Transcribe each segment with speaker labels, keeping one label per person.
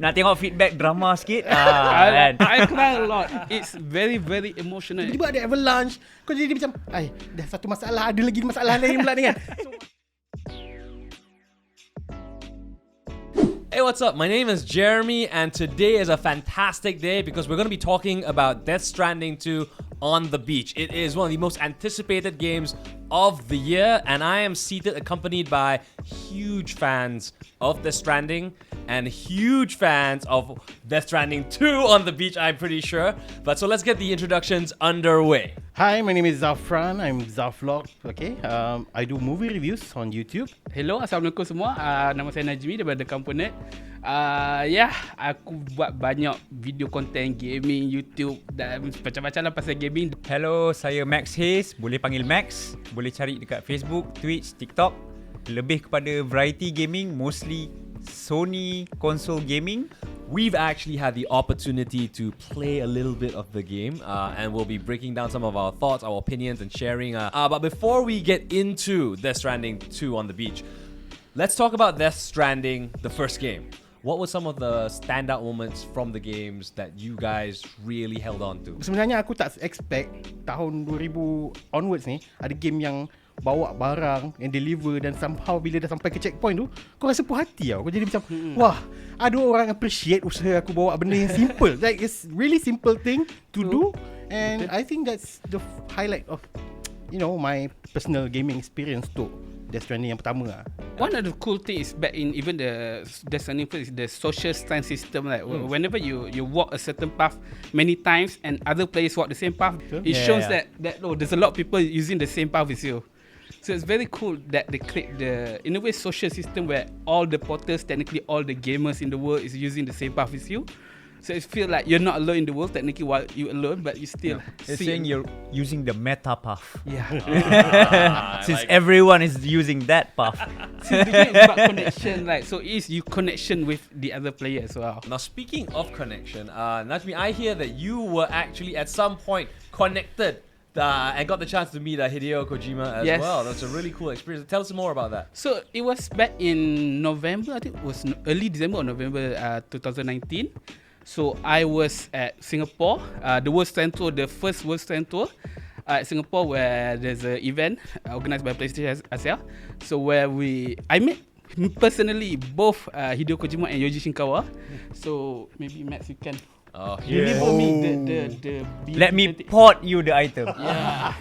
Speaker 1: Nak tengok feedback drama sikit.
Speaker 2: I cry a lot. It's very very emotional.
Speaker 3: Tiba-tiba ada avalanche. Kau jadi macam, dah satu masalah, ada lagi masalah lain pula ni kan.
Speaker 4: Hey, what's up? My name is Jeremy, and today is a fantastic day because we're going to be talking about Death Stranding 2 on the beach. It is one of the most anticipated games of the year, and I am seated accompanied by huge fans of Death Stranding and huge fans of Death Stranding 2 on the beach, I'm pretty sure. But so let's get the introductions underway.
Speaker 3: Hi, my name is Zhafran. I'm Zhaflog. Okay, I do movie reviews on YouTube.
Speaker 2: Hello, Assalamualaikum semua. Nama saya Najmi daripada Component. Aku buat banyak video konten gaming, YouTube dan macam-macam lah pasal gaming.
Speaker 1: Hello, saya Maxhaze. Boleh panggil Max. Boleh cari dekat Facebook, Twitch, TikTok. Lebih kepada variety gaming, mostly Sony console gaming.
Speaker 4: We've actually had the opportunity to play a little bit of the game, and we'll be breaking down some of our thoughts, our opinions, and sharing. But before we get into Death Stranding 2 on the beach, let's talk about Death Stranding, the first game. What were some of the standout moments from the games that you guys really held on to?
Speaker 3: Sebenarnya aku tak expect tahun 2000 onwards ni ada game yang bawa barang and deliver, dan somehow bila dah sampai ke checkpoint tu kau rasa puas hati tau. Kau jadi macam wah, ada orang appreciate usaha aku bawa benda yang simple. Like it's really simple thing to do, and I think that's the highlight of my personal gaming experience tu Death Stranding yang pertama lah.
Speaker 2: One of the cool things is back in even the Death Stranding is the social stand system. Like whenever you walk a certain path many times and other players walk the same path, it shows that there's a lot of people using the same path as you. So it's very cool that they create the, in a way, social system where all the porters, technically all the gamers in the world is using the same path as you. So it feels like you're not alone in the world technically while you're alone, but you still
Speaker 1: It's saying you're using the meta path.
Speaker 2: Yeah.
Speaker 1: Since everyone is using that path.
Speaker 2: Since the game is about connection, right? So it's you connection with the other player as well.
Speaker 4: Now, speaking of connection, Najmi, I hear that you were actually at some point connected and got the chance to meet Hideo Kojima as well. That's a really cool experience. Tell us more about that.
Speaker 2: So it was back in November, I think it was early December or November 2019. So I was at Singapore, the World Strand Tour, the first World Strand Tour at Singapore, where there's an event organized by PlayStation Asia. So where I met personally both Hideo Kojima and Yoji Shinkawa. So maybe Max, you can deliver me the
Speaker 1: Let me port you the item.
Speaker 2: Yeah.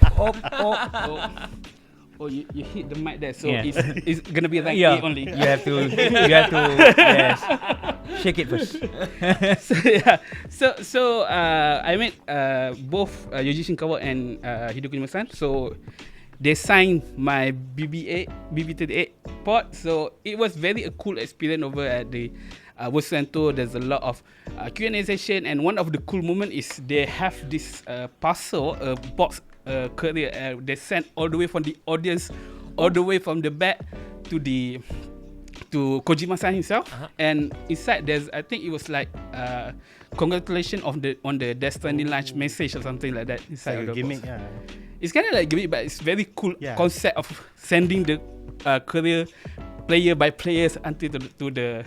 Speaker 2: Oh, you hit the mic there, so
Speaker 1: Yeah.
Speaker 2: it's gonna be like A only.
Speaker 1: You have to yes. Shake it first.
Speaker 2: So I met both Yoji Shinkawa and Hideo Kojima-san. So they signed my BB38 port. So it was very a cool experience over at the World Strand Tour. There's a lot of Q&A session, and one of the cool moment is they have this parcel, box courier. They sent all the way from the audience, all the way from the back to Kojima-san himself. And inside there's, I think it was like congratulations on the Death Stranding launch message or something like that inside
Speaker 3: Like
Speaker 2: of the
Speaker 3: gimmick,
Speaker 2: box. It's kind of like gimmick, but it's very cool concept of sending the courier player by players until to the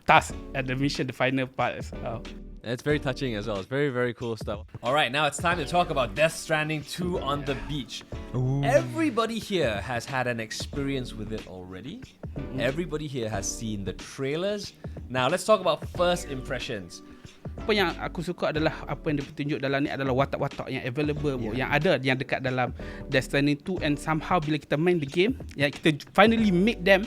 Speaker 2: task at the mission, the final part as well.
Speaker 4: It's very touching as well. It's very, very cool stuff. All right, now it's time to talk about Death Stranding 2 on the beach. Everybody here has had an experience with it already. Everybody here has seen the trailers. Now, let's talk about first impressions.
Speaker 2: Apa yang aku suka adalah apa yang ditunjuk dalam ni adalah watak-watak yang available, yang ada, yang dekat dalam Death Stranding 2, and somehow bila kita main the game, yang kita finally meet them,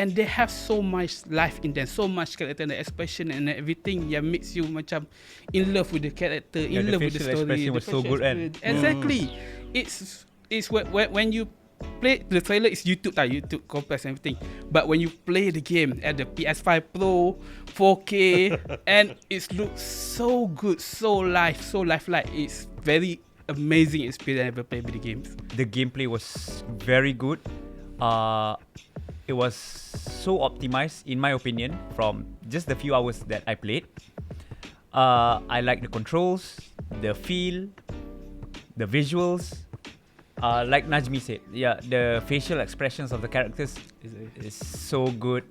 Speaker 2: and they have so much life in them, so much character and expression and everything yang makes you macam in love with the character, in love with the story.
Speaker 1: The expression was so good, and
Speaker 2: exactly. It's when you play the trailer, it's YouTube compress everything, but when you play the game at the PS5 Pro 4K and it looks so good, so lifelike. It's very amazing experience I ever played video games.
Speaker 1: The gameplay was very good. It was so optimized, in my opinion, from just the few hours that I played. I like the controls, the feel, the visuals. Like Najmi said, the facial expressions of the characters is so good.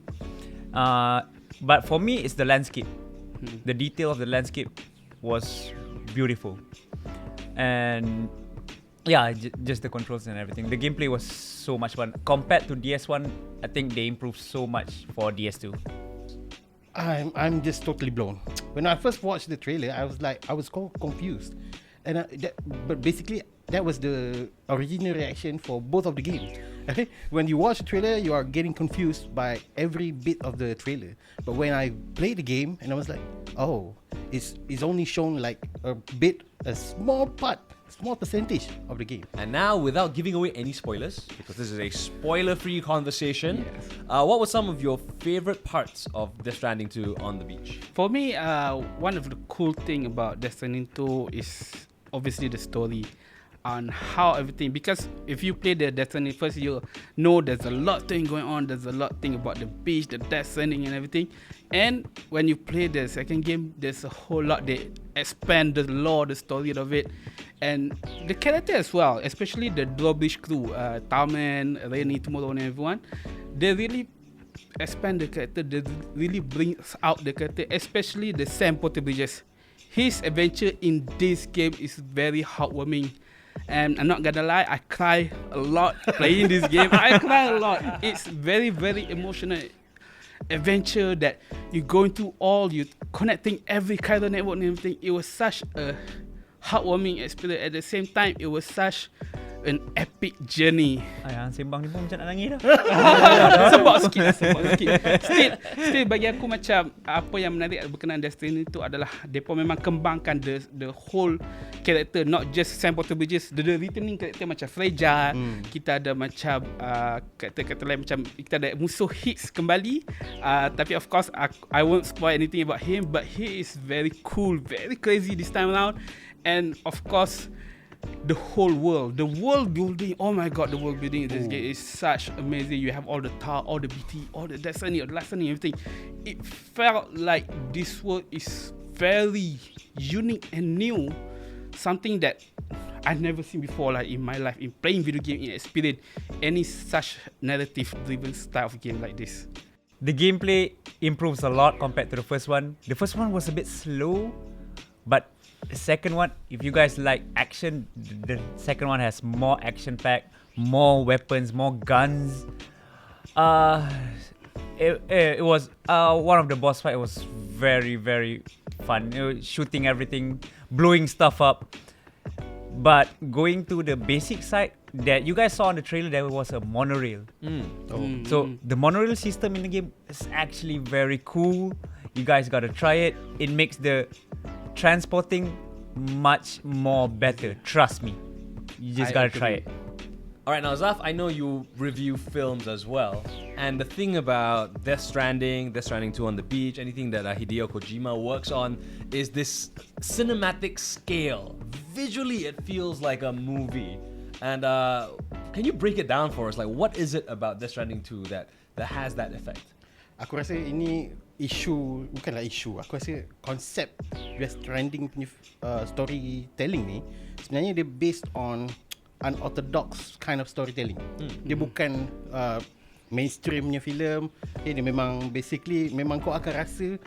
Speaker 1: But for me, it's the landscape. The detail of the landscape was beautiful. And yeah, just the controls and everything. The gameplay was so much fun. Compared to DS1, I think they improved so much for DS2.
Speaker 3: I'm just totally blown. When I first watched the trailer, I was confused, and but basically that was the original reaction for both of the games. Okay, when you watch the trailer, you are getting confused by every bit of the trailer. But when I played the game, and I was like, oh, it's only shown like a small percentage of the game.
Speaker 4: And now, without giving away any spoilers, because this is a spoiler-free conversation, what were some of your favorite parts of Death Stranding 2 on the beach?
Speaker 2: For me, one of the cool thing about Death Stranding 2 is obviously the story on how everything, because if you play the Death Stranding first, you know there's a lot thing going on, there's a lot thing about the beach, the Death Stranding and everything. And when you play the second game, there's a whole lot, they expand the lore, the story of it, and the character as well, especially the Drawbridge crew, Tarman, Rainy, Tomorrow and everyone. They really expand the character, they really bring out the character, especially the Sam Porterbridges. His adventure in this game is very heartwarming. And I'm not gonna lie, I cry a lot playing this game. I cry a lot. It's very, very emotional adventure that you going through you connecting every chiral network and everything. It was such a heartwarming experience. At the same time, it was such an epic journey.
Speaker 1: Ayah, sembang ni pun macam nak nangis dah.
Speaker 2: Sebab sikit. Still bagi aku macam apa yang menarik berkenaan Destiny itu adalah depa memang kembangkan the whole character, not just Sam Porterbridges, the returning character macam Fragile. Kita ada macam character lain, macam kita ada musuh Hits kembali, tapi of course I won't spoil anything about him, but he is very cool, very crazy this time around. And of course the whole world, the world building, oh my god, the world building in this game is such amazing. You have all the tar, all the BT, all the Destiny, all the Destiny, everything. It felt like this world is very unique and new, something that I've never seen before, like in my life, in playing video game, in experience any such narrative driven style of game like this.
Speaker 1: The gameplay improves a lot compared to the first one. The first one was a bit slow, but the second one, if you guys like action, the second one has more action packed, more weapons, more guns. It was one of the boss fight was very, very fun. Shooting everything, blowing stuff up. But going to the basic side that you guys saw on the trailer, there was a monorail. So the monorail system in the game is actually very cool. You guys gotta try it. It makes the transporting much more better. Trust me. You just gotta try it.
Speaker 4: Alright, now Zaf, I know you review films as well. And the thing about Death Stranding 2 on the beach, anything that Hideo Kojima works on, is this cinematic scale. Visually, it feels like a movie. And can you break it down for us? Like, what is it about Death Stranding 2 that has that effect?
Speaker 3: Aku rasa ini bukanlah isu. Aku rasa konsep Death Stranding punya storytelling ni sebenarnya dia based on unorthodox kind of storytelling. Dia bukan mainstream punya filem. Dia memang basically memang kau akan rasa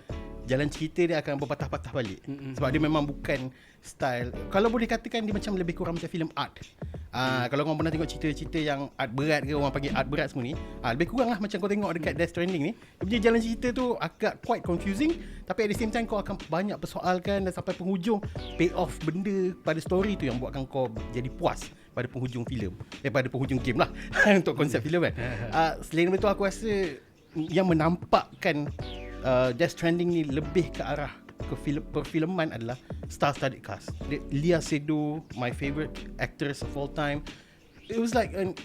Speaker 3: jalan cerita dia akan berpatah-patah balik. Sebab dia memang bukan style, kalau boleh katakan dia macam lebih kurang macam filem art. Kalau korang pernah tengok cerita-cerita yang art berat ke, orang panggil art berat semua ni, lebih kurang lah macam kau tengok dekat Death Stranding ni. Dia punya jalan cerita tu agak quite confusing, tapi at the same time kau akan banyak persoalkan dan sampai penghujung pay off benda pada story tu yang buatkan kau jadi puas pada penghujung filem, pada penghujung game lah untuk konsep filem kan. Selain itu aku rasa yang menampakkan Death Stranding ni lebih ke arah perfilman adalah star-studded cast. Lea Seydoux, my favorite actress of all time. It was like an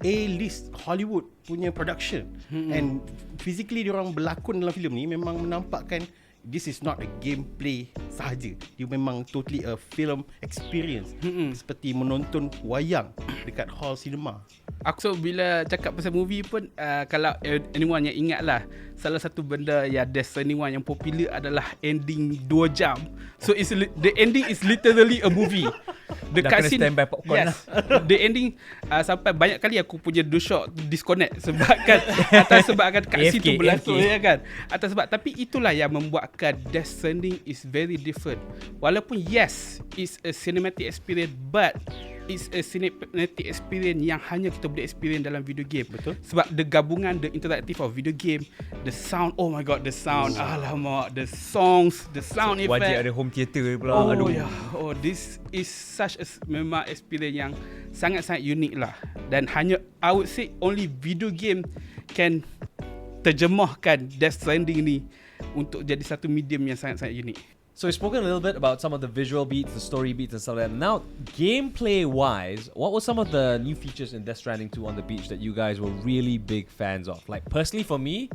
Speaker 3: A-list Hollywood punya production. And physically diorang berlakon dalam filem ni memang menampakkan this is not a gameplay sahaja. Dia memang totally a film experience. Seperti menonton wayang dekat hall cinema.
Speaker 2: Aku bila cakap pasal movie pun kalau anyone yang ingat lah, salah satu benda yang Death Stranding 1 yang popular adalah ending 2 jam. So the ending is literally a movie. The
Speaker 1: Dah kena
Speaker 2: cutscene,
Speaker 1: standby popcorn
Speaker 2: yes, the ending sampai banyak kali aku punya DualShock disconnect sebabkan atas sebabkan cutscene tu berlangsung ya kan. Atas sebab, tapi itulah yang membuatkan Death Stranding is very different. Walaupun yes, it's a cinematic experience, but it's a cinematic experience yang hanya kita boleh experience dalam video game.
Speaker 3: Betul.
Speaker 2: Sebab the gabungan, the interactive of video game, the sound, oh my god, the sound, alamak, the songs, the sound effect.
Speaker 1: Wajib ada home theater pula.
Speaker 2: Oh
Speaker 1: Aduh.
Speaker 2: yeah. Oh, this is such a memang experience yang sangat-sangat unik lah. Dan hanya I would say only video game can terjemahkan Death Stranding ni untuk jadi satu medium yang sangat-sangat unik.
Speaker 4: So we've spoken a little bit about some of the visual beats, the story beats and stuff like that. Now, gameplay-wise, what were some of the new features in Death Stranding 2 on the beach that you guys were really big fans of? Like, personally for me,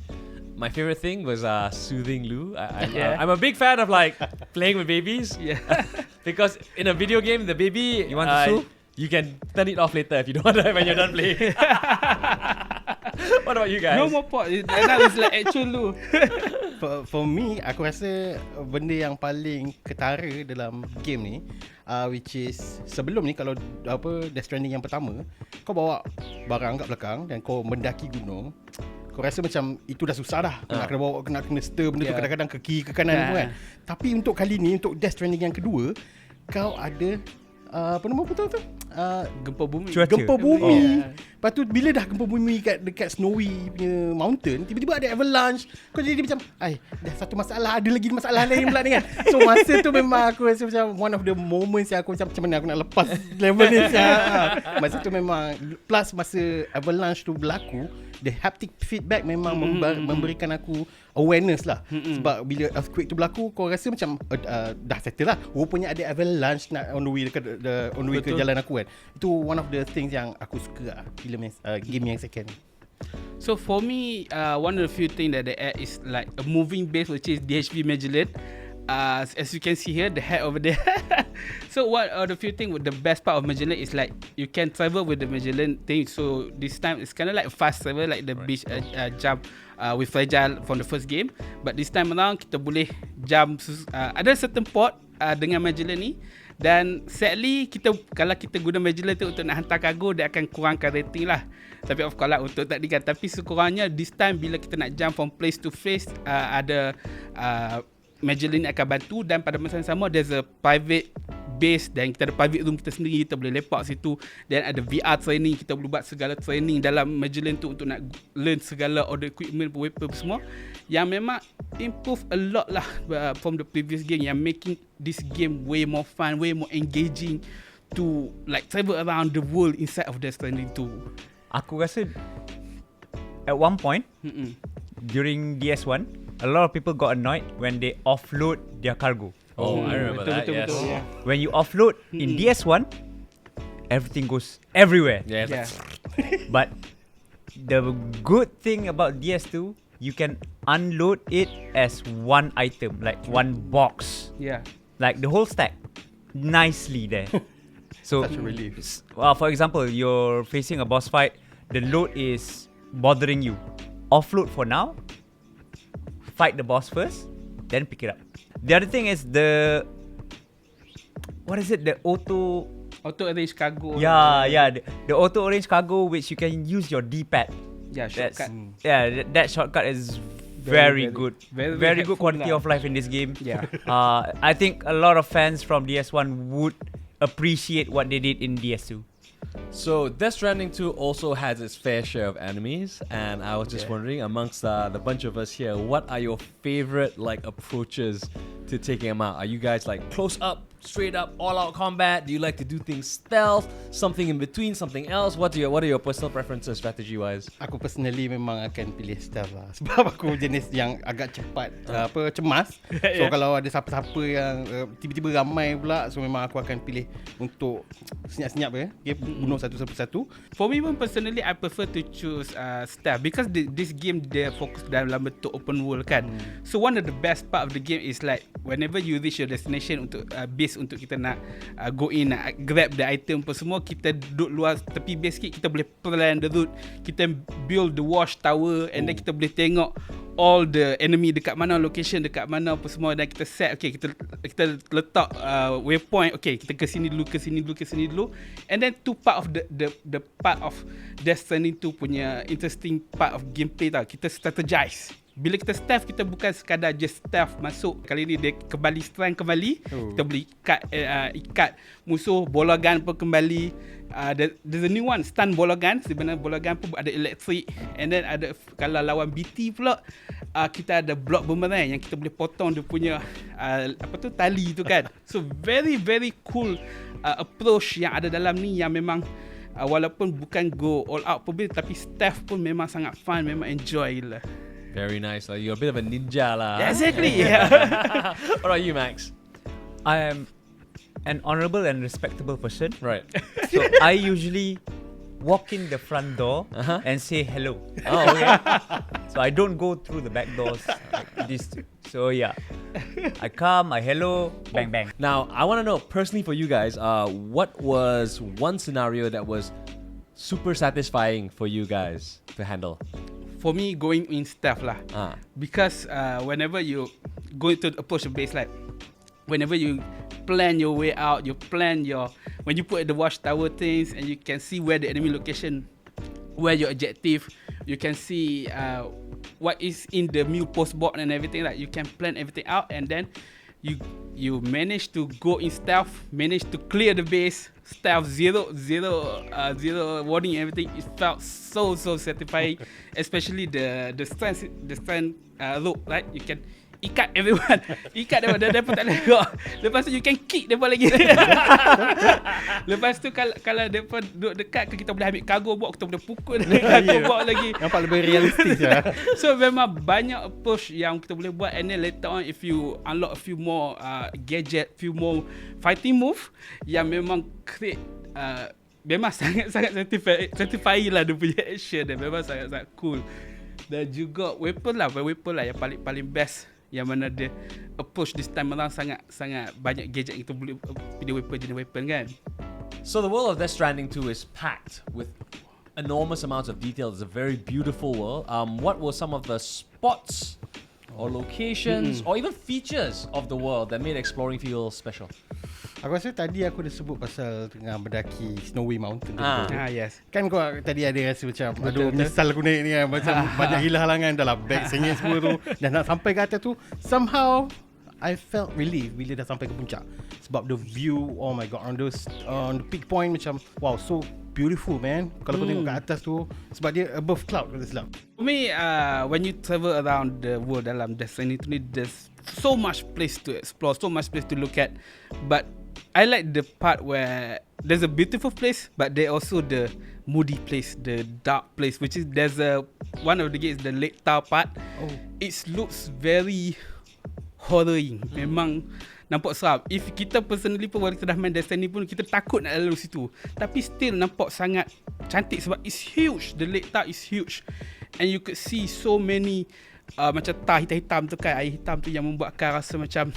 Speaker 4: my favorite thing was soothing Lou. I'm a big fan of like playing with babies.
Speaker 2: Yeah.
Speaker 4: Because in a video game, the baby...
Speaker 1: You want to soothe?
Speaker 4: You can turn it off later if you don't want to when you're done playing. What about you guys?
Speaker 2: No more pot. Now it's like actual Lou.
Speaker 3: For me, aku rasa benda yang paling ketara dalam game ni, which is sebelum ni kalau Death Stranding yang pertama, kau bawa barang kat belakang dan kau mendaki gunung, kau rasa macam itu dah susah dah. Kena bawa, kena stir benda tu kadang-kadang ke kiri ke kanan tu kan. Tapi untuk kali ni, untuk Death Stranding yang kedua, kau ada apa nama betul tu?
Speaker 2: Gempa bumi.
Speaker 3: Gempa bumi. Lepas tu bila dah gempa bumi dekat snowy punya mountain, tiba-tiba ada avalanche. Kau jadi macam, dah satu masalah, ada lagi masalah lain pula ni kan. So masa tu memang aku rasa macam one of the moments yang aku macam mana aku nak lepas level ni. Masa tu memang, plus masa avalanche tu berlaku, the haptic feedback memang memberikan aku awareness lah. Sebab bila earthquake tu berlaku, kau rasa macam dah settle lah. Rupanya ada avalanche nak on the way ke jalan aku kan. Itu one of the things yang aku suka lah game yang second.
Speaker 2: So for me, one of the few things that they add is like a moving base, which is DHV Magellan. As you can see here, the head over there. So what are the few things with the best part of Magellan is like you can travel with the Magellan thing. So this time it's kind of like a fast travel, like the beach jump with fragile from the first game. But this time around kita boleh jump ada certain port dengan Magellan ni. Dan sadly kalau kita guna Magellan tu untuk nak hantar kargo, dia akan kurangkan rating lah. Tapi of course lah untuk takdikan. Tapi sekurangnya this time bila kita nak jump from place to place, ada Magellan akan bantu. Dan pada masa yang sama there's a private base dan kita ada private room kita sendiri, kita boleh lepak situ. Dan ada VR training, kita boleh buat segala training dalam Magellan tu untuk nak learn segala order equipment, weapon semua, yang memang improve a lot lah from the previous game, yang making this game way more fun, way more engaging to like travel around the world inside of Death Stranding 2.
Speaker 1: Aku rasa at one point during DS1, a lot of people got annoyed when they offload their cargo.
Speaker 4: Oh, I remember that. Yes.
Speaker 2: Yeah.
Speaker 1: When you offload in DS1, everything goes everywhere.
Speaker 4: Yeah.
Speaker 2: Yeah.
Speaker 1: But the good thing about DS2, you can unload it as one item, like one box,
Speaker 2: Yeah.
Speaker 1: like the whole stack, nicely there. So,
Speaker 3: Such a relief.
Speaker 1: For example, you're facing a boss fight, the load is bothering you. Offload for now, fight the boss first, then pick it up. The other thing is the auto
Speaker 2: arrange cargo.
Speaker 1: the auto arrange cargo, which you can use your D-pad.
Speaker 2: Yeah, shortcut.
Speaker 1: That shortcut is very good. Very good quality of life in this game.
Speaker 2: Yeah.
Speaker 1: I think a lot of fans from DS1 would appreciate what they did in DS2.
Speaker 4: So Death Stranding 2 also has its fair share of enemies, and I was just wondering, amongst the bunch of us here, what are your favorite like approaches to taking them out? Are you guys like close up, straight up, all out combat? Do you like to do things stealth, something in between, something else? What are your personal preferences strategy wise?
Speaker 3: Aku personally memang akan pilih stealth lah. Sebab aku jenis yang agak cepat, cemas. So kalau ada siapa-siapa yang tiba-tiba ramai pula, so memang aku akan pilih untuk senyap-senyap bunuh satu-satu.
Speaker 2: For me pun personally, I prefer to choose stealth because this game dia fokus dalam bentuk open world kan. So one of the best part of the game is like whenever you reach your destination untuk base untuk kita nak go in, nak grab the item apa semua, kita duduk luar tepi base sikit, kita boleh plan the route, kita build the watchtower, and then kita boleh tengok all the enemy dekat mana, location dekat mana apa semua, dan kita set, okay, kita letak waypoint, okay, kita ke sini dulu, and then tu part of the part of Death Stranding 2 punya interesting part of gameplay tau. Kita strategize. Bila kita stealth, kita bukan sekadar just stealth masuk. Kali ni dia kembali strength kembali. Kita boleh ikat musuh, bola gun pun kembali. There's a new one, stun bola gun. Sebenarnya bola gun pun ada electric. And then ada, kalau lawan BT pula, kita ada block boomerang yang kita boleh potong dia punya tali tu kan. So very very cool approach yang ada dalam ni, yang memang walaupun bukan go all out pun, tapi stealth pun memang sangat fun, memang enjoy gila.
Speaker 4: Very nice. You're a bit of a ninja lah.
Speaker 2: Yeah, exactly. Yeah.
Speaker 4: What about you, Max?
Speaker 1: I am an honorable and respectable person.
Speaker 4: Right.
Speaker 1: So I usually walk in the front door and say hello.
Speaker 4: Oh, okay.
Speaker 1: So I don't go through the back doors like this. So yeah, I come, I hello, bang bang.
Speaker 4: Now, I want to know personally for you guys, what was one scenario that was super satisfying for you guys to handle?
Speaker 2: For me, going in stealth lah. Because whenever you go to approach the base, like whenever you plan your way out, when you put the watchtower things, and you can see where the enemy location, where your objective, you can see what is in the new post board and everything. Like you can plan everything out, and then you manage to go in stealth, manage to clear the base, stealth, zero warning, everything. It felt so satisfying, especially the strength rope, right? You can ikat everyone. Ikat mereka tak lewat. Lepas tu you can kick mereka lagi. Lepas tu kalau mereka duduk dekat, kita boleh ambil cargo box, kita boleh pukul cargo box lagi.
Speaker 3: Nampak lebih realistis lah.
Speaker 2: So memang banyak approach yang kita boleh buat, and then later on if you unlock a few more gadget, few more fighting move yang memang create memang sangat satisfying lah dia punya action, dan memang sangat cool. Dan juga weapon lah yang paling best, yang mana dia approach this time around sangat banyak gadget yang kita boleh pilih jenis weapon kan.
Speaker 4: So the world of Death Stranding 2 is packed with enormous amounts of detail. It's a very beautiful world. What were some of the spots or locations or even features of the world that made exploring feel special?
Speaker 3: Aku rasa tadi aku dah sebut pasal tengah mendaki Snowy Mountain tu.
Speaker 2: Yes.
Speaker 3: Kan kau tadi ada rasa macam aduh menyesal aku naik ni kan, macam banyak gila halangan dalam bag sengit semua tu, dan nak sampai ke atas tu somehow I felt relief bila dah sampai ke puncak, sebab the view, oh my god, on the peak point, macam wow, so beautiful man. Kalau kau tengok ke atas tu, sebab dia above cloud kalau tak silap.
Speaker 2: For me, when you travel around the world dalam Death Stranding, there's so much place to explore, so much place to look at, but I like the part where there's a beautiful place, but there also the moody place, the dark place, which is there's one of the gates, the Lake Tower part. It looks very horroring. Memang nampak seram. If kita personally pun, kalau kita dah main Death Stranding pun, kita takut nak lalu situ, tapi still nampak sangat cantik sebab it's huge. The Lake Tower is huge, and you could see so many macam tar hitam-hitam tu kan, air hitam tu yang membuatkan rasa macam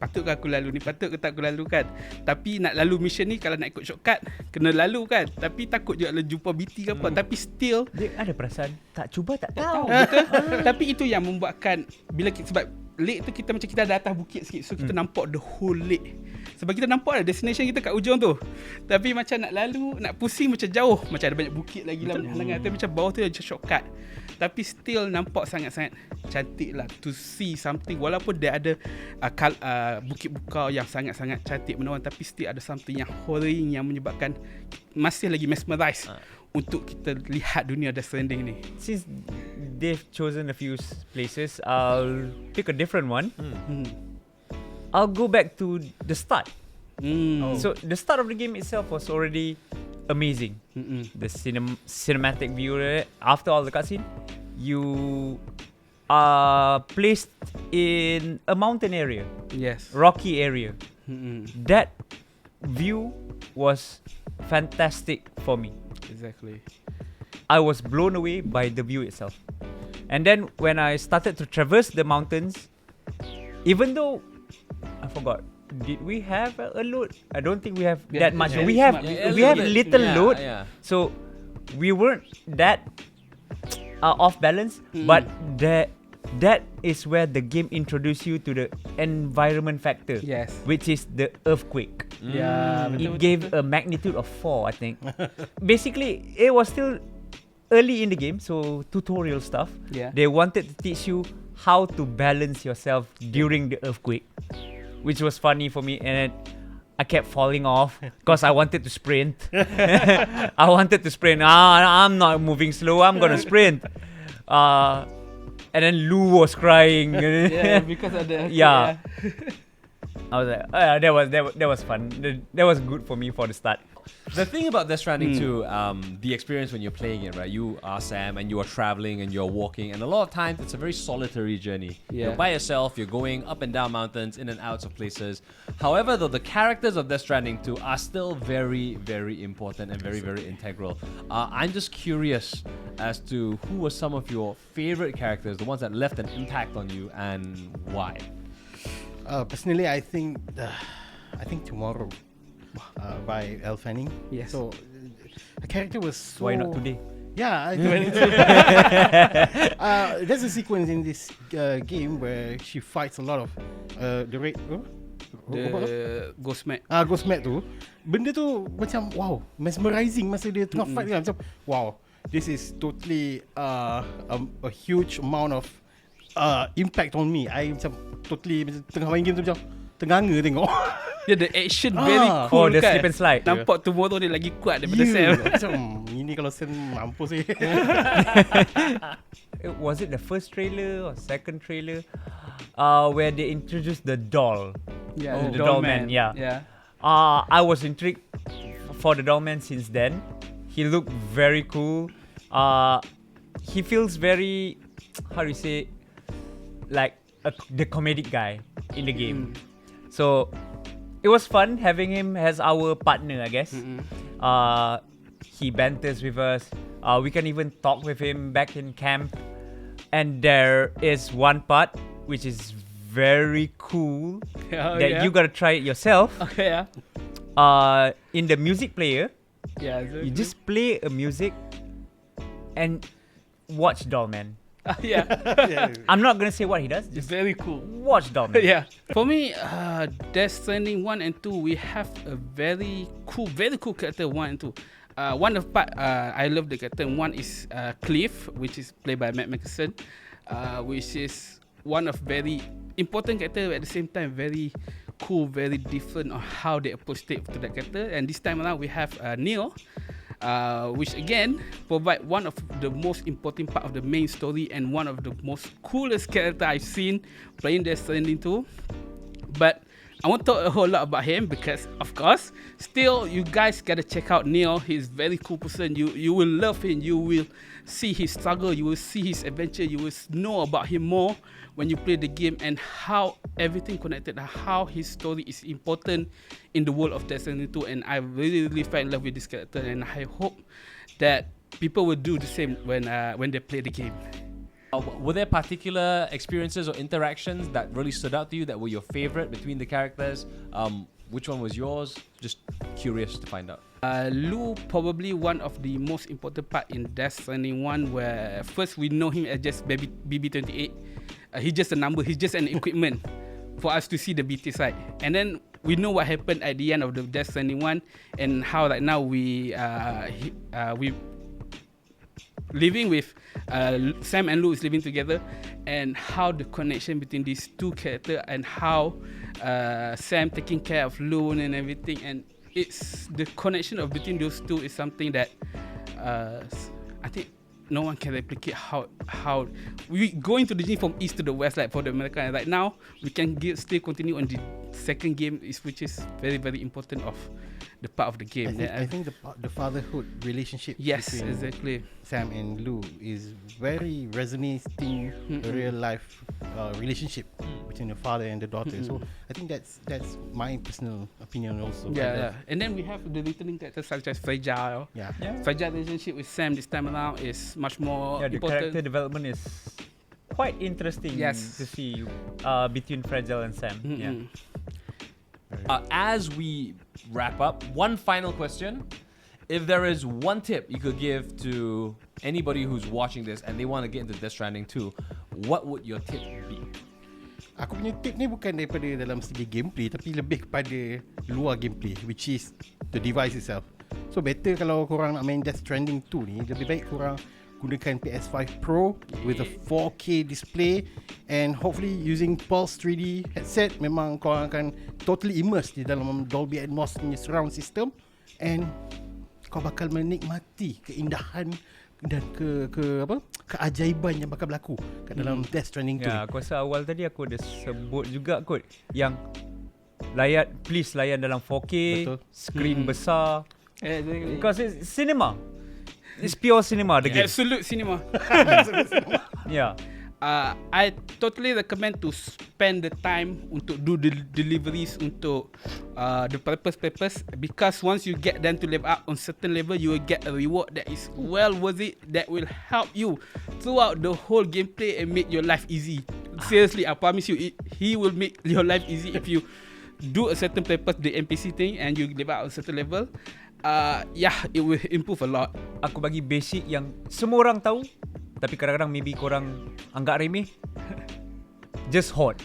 Speaker 2: patut ke aku lalu ni, patut ke tak aku lalu kan. Tapi nak lalu mission ni, kalau nak ikut shortcut kena lalu kan, tapi takut juga jumpa BT ke apa. Tapi still
Speaker 1: Dia ada perasaan tak cuba tak tahu.
Speaker 2: betul. Tapi itu yang membuatkan, bila sebab lake tu kita macam kita ada atas bukit sikit, so kita nampak the whole lake. Sebab kita nampak lah destination kita kat ujung tu, tapi macam nak lalu, nak pusing macam jauh, macam ada banyak bukit lagi lah, halangan. Tapi macam bawah tu macam shortcut, tapi still nampak sangat-sangat cantik lah to see something. Walaupun dia ada bukit bukau yang sangat-sangat cantik menawan, tapi still ada something yang horroring yang menyebabkan masih lagi mesmerize untuk kita lihat dunia Death Stranding ni.
Speaker 1: Since they've chosen a few places, I'll pick a different one. I'll go back to the start. So the start of the game itself was already amazing. The cinematic view after all the cutscene, you are placed in a mountain area,
Speaker 2: Yes.
Speaker 1: rocky area. That view was fantastic for me.
Speaker 2: Exactly.
Speaker 1: I was blown away by the view itself. And then when I started to traverse the mountains, even though I forgot. Did we have a load? I don't think we have
Speaker 2: Yeah,
Speaker 1: that much.
Speaker 2: yeah,
Speaker 1: We
Speaker 2: it's
Speaker 1: have
Speaker 2: much.
Speaker 1: we have
Speaker 4: little bit.
Speaker 1: little load.
Speaker 4: Yeah.
Speaker 1: So we weren't that off balance, but that is where the game introduced you to the environment factor.
Speaker 2: Yes.
Speaker 1: Which is the earthquake.
Speaker 2: Yeah.
Speaker 1: It gave a magnitude of 4, I think. Basically, it was still early in the game, so tutorial stuff.
Speaker 2: Yeah.
Speaker 1: They wanted to teach you how to balance yourself during the earthquake, which was funny for me. And I kept falling off because I wanted to sprint. I wanted to sprint. I'm not moving slow. I'm gonna sprint. And then Lou was crying.
Speaker 2: Yeah, because of the
Speaker 1: Yeah. I was like, that was fun. That was good for me for the start.
Speaker 4: The thing about Death Stranding 2, the experience when you're playing it, right? You are Sam and you are traveling and you're walking, and a lot of times it's a very solitary journey.
Speaker 2: Yeah.
Speaker 4: You're by yourself, you're going up and down mountains, in and out of places. However, though, the characters of Death Stranding 2 are still very, very important and very, very integral. I'm just curious as to who were some of your favorite characters, the ones that left an impact on you, and why.
Speaker 3: Personally, I think Tomorrow by Elle Fanning.
Speaker 2: Yes.
Speaker 3: So the character was so.
Speaker 1: Why not today?
Speaker 3: Yeah, there's a sequence in this game where she fights a lot of the red.
Speaker 2: The Ghost Mat.
Speaker 3: Ghost Mat tu. Benda tu macam wow, mesmerizing masa dia tengah fight kan. Macam wow, this is totally a huge amount of impact on me. I macam totally macam tengah main game tu macam tenganga tengok.
Speaker 2: Yeah, the action very cool
Speaker 1: the
Speaker 2: kan.
Speaker 1: slip and slide.
Speaker 2: Nampak Tomorrow dia lagi kuat daripada Sam.
Speaker 3: Macam ini kalau Sam mampus sih.
Speaker 1: Was it the first trailer or second trailer? Where they introduced the doll.
Speaker 2: Yeah,
Speaker 1: the doll man. Yeah. I was intrigued for the doll man since then. He looked very cool. He feels very, how do you say, like the comedic guy in the game. So it was fun having him as our partner, I guess. He banters with us. We can even talk with him back in camp. And there is one part which is very cool that you gotta try it yourself.
Speaker 2: Okay, yeah.
Speaker 1: In the music player,
Speaker 2: Yeah,
Speaker 1: you just play a music and Watchdoll, man.
Speaker 2: yeah.
Speaker 1: I'm not gonna say what he does.
Speaker 2: It's
Speaker 1: Just
Speaker 2: very cool.
Speaker 1: Watchdoll, man.
Speaker 2: Yeah. For me, Death Stranding 1 and 2, we have a very cool character 1 and 2. One of part I love the character. One is Cliff, which is played by Matt Maxhaze, which is one of very important character at the same time very cool, very different on how they approach to that character. And this time around we have Neil, which again provide one of the most important part of the main story and one of the most coolest character I've seen playing Death Stranding 2. But I won't talk a whole lot about him because, of course, still you guys gotta check out Neil. He's a very cool person. You will love him. You will see his struggle. You will see his adventure. You will know about him more when you play the game and how everything connected, how his story is important in the world of Death Stranding 2. And I really, really fell in love with this character, and I hope that people will do the same when they play the game.
Speaker 4: Were there particular experiences or interactions that really stood out to you that were your favorite between the characters? Which one was yours? Just curious to find out.
Speaker 2: Lou probably one of the most important part in Death Stranding 1, where first we know him as just BB-28. He's just a number, he's just an equipment for us to see the BT side. And then we know what happened at the end of the Death Stranding 1 and how right now we living with Sam and Lou is living together, and how the connection between these two characters and how Sam taking care of Lou and everything, and it's the connection of between those two is something that I think no one can replicate how we going to the game from east to the west, like for the American. And right now we can still continue on the second game, which is very, very important of the part of the game.
Speaker 3: I think the fatherhood relationship between
Speaker 2: exactly
Speaker 3: Sam and Lou is very resonating real life relationship between the father and the daughter. So I think that's my personal opinion also.
Speaker 2: Yeah. And then we have the returning characters such as Fragile.
Speaker 3: Yeah.
Speaker 2: Fragile relationship with Sam this time around is much more
Speaker 1: Yeah, the
Speaker 2: important.
Speaker 1: character development is quite interesting
Speaker 2: Yes.
Speaker 1: to see between Fragile and Sam. Yeah.
Speaker 4: As we wrap up, one final question. If there is one tip you could give to anybody who's watching this and they want to get into Death Stranding 2, what would your tip be?
Speaker 3: Aku punya tip ni bukan daripada dalam segi gameplay, tapi lebih kepada luar gameplay, which is the device itself. So better kalau korang nak main Death Stranding 2 ni, lebih baik korang gunakan PS5 Pro with a 4K display, and hopefully using Pulse 3D headset, memang korang akan totally immersed di dalam Dolby Atmos punya surround system, and kau bakal menikmati keindahan dan keajaiban yang bakal berlaku kat dalam Death Stranding 2.
Speaker 1: Ya, aku rasa awal tadi aku ada sebut juga kot yang please layan dalam 4K,
Speaker 3: Betul.
Speaker 1: screen besar. Because it's cinema. It's pure cinema, the game.
Speaker 2: Absolute cinema.
Speaker 1: Yeah.
Speaker 2: I totally recommend to spend the time untuk do the deliveries untuk the purpose, because once you get them to level up on certain level, you will get a reward that is well worth it, that will help you throughout the whole gameplay and make your life easy. Seriously, I promise you, he will make your life easy if you do a certain purpose, the NPC thing, and you level up on certain level. It will improve a lot.
Speaker 1: Aku bagi basic yang semua orang tahu, tapi kadang-kadang maybe korang anggap remeh. Just hot.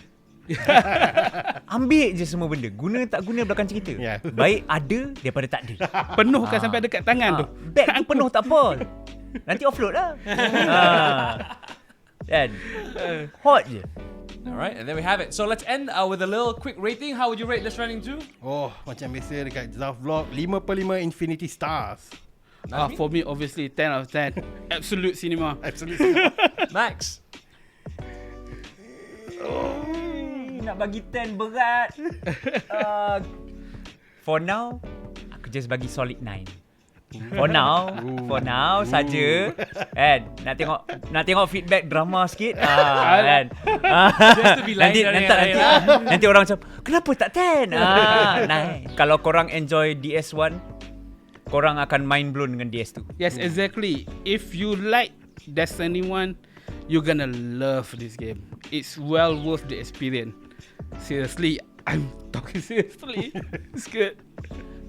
Speaker 1: Ambil je semua benda. Guna tak guna belakang cerita.
Speaker 3: Yeah.
Speaker 1: Baik ada daripada tak ada.
Speaker 2: Penuhkan sampai dekat tangan tu.
Speaker 1: Bag tu penuh tak apa. Nanti offload lah. Kan? Hot je.
Speaker 4: Alright, and there we have it. So let's end with a little quick rating. How would you rate Death Stranding 2?
Speaker 3: Oh, macam biasa dekat Zaf Vlog, 5/5 Infinity Stars.
Speaker 2: For me, obviously 10 out of 10. Absolute cinema.
Speaker 3: Absolutely.
Speaker 4: Max?
Speaker 1: Nak bagi 10 berat. For now, aku just bagi solid 9. For now saja. Kan, nak tengok feedback drama sikit. Kan.
Speaker 4: Just to be lain
Speaker 1: Nanti orang macam, kenapa tak 10? Kalau korang enjoy DS1, korang akan mind blown dengan DS2.
Speaker 2: Yes, exactly. If you like Death Stranding 1, you're gonna love this game. It's well worth the experience. Seriously, I'm talking seriously. It's good.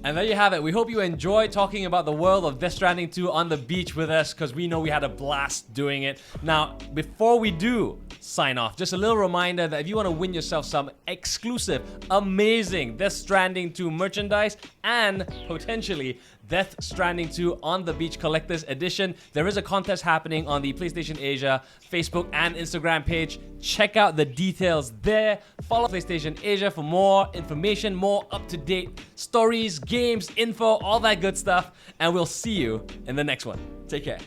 Speaker 4: And there you have it. We hope you enjoyed talking about the world of Death Stranding 2 on the beach with us, because we know we had a blast doing it. Now, before we do sign off, just a little reminder that if you want to win yourself some exclusive, amazing Death Stranding 2 merchandise and potentially Death Stranding 2 on the Beach Collector's Edition, there is a contest happening on the PlayStation Asia Facebook and Instagram page. Check out the details there. Follow PlayStation Asia for more information, more up-to-date stories, games, info, all that good stuff. And we'll see you in the next one. Take care.